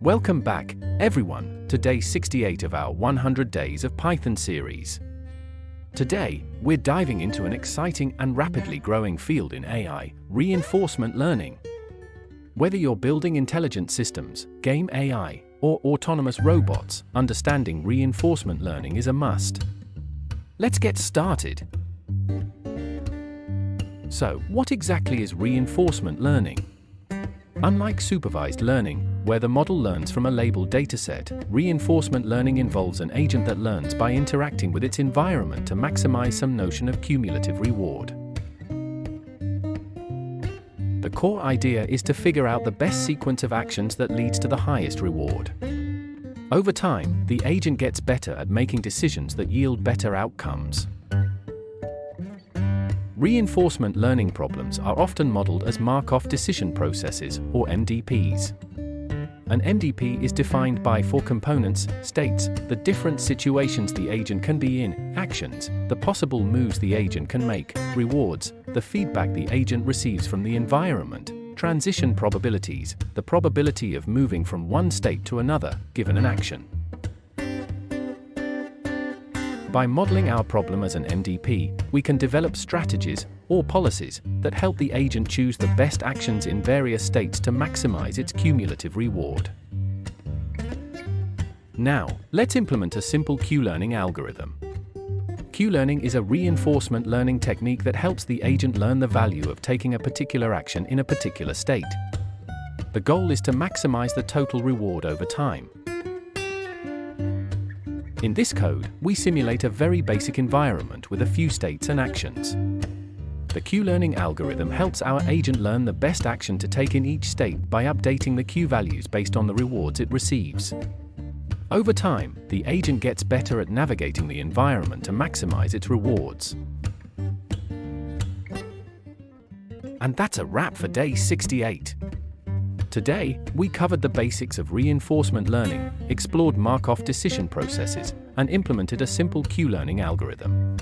Welcome back, everyone, to day 68 of our 100 Days of Python series. Today, we're diving into an exciting and rapidly growing field in AI, reinforcement learning. Whether you're building intelligent systems, game AI, or autonomous robots, understanding reinforcement learning is a must. Let's get started. So, what exactly is reinforcement learning? Unlike supervised learning, where the model learns from a labeled dataset, reinforcement learning involves an agent that learns by interacting with its environment to maximize some notion of cumulative reward. The core idea is to figure out the best sequence of actions that leads to the highest reward. Over time, the agent gets better at making decisions that yield better outcomes. Reinforcement learning problems are often modeled as Markov decision processes, or MDPs. An MDP is defined by four components: states, the different situations the agent can be in; actions, the possible moves the agent can make; rewards, the feedback the agent receives from the environment; transition probabilities, the probability of moving from one state to another, given an action. By modeling our problem as an MDP, we can develop strategies, or policies, that help the agent choose the best actions in various states to maximize its cumulative reward. Now, let's implement a simple Q-learning algorithm. Q-learning is a reinforcement learning technique that helps the agent learn the value of taking a particular action in a particular state. The goal is to maximize the total reward over time. In this code, we simulate a very basic environment with a few states and actions. The Q-learning algorithm helps our agent learn the best action to take in each state by updating the Q values based on the rewards it receives. Over time, the agent gets better at navigating the environment to maximize its rewards. And that's a wrap for day 68. Today, we covered the basics of reinforcement learning, explored Markov decision processes, and implemented a simple Q-learning algorithm.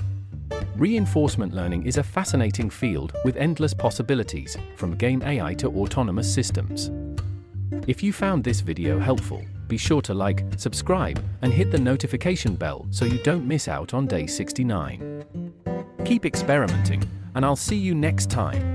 Reinforcement learning is a fascinating field with endless possibilities, from game AI to autonomous systems. If you found this video helpful, be sure to like, subscribe, and hit the notification bell so you don't miss out on day 69. Keep experimenting, and I'll see you next time.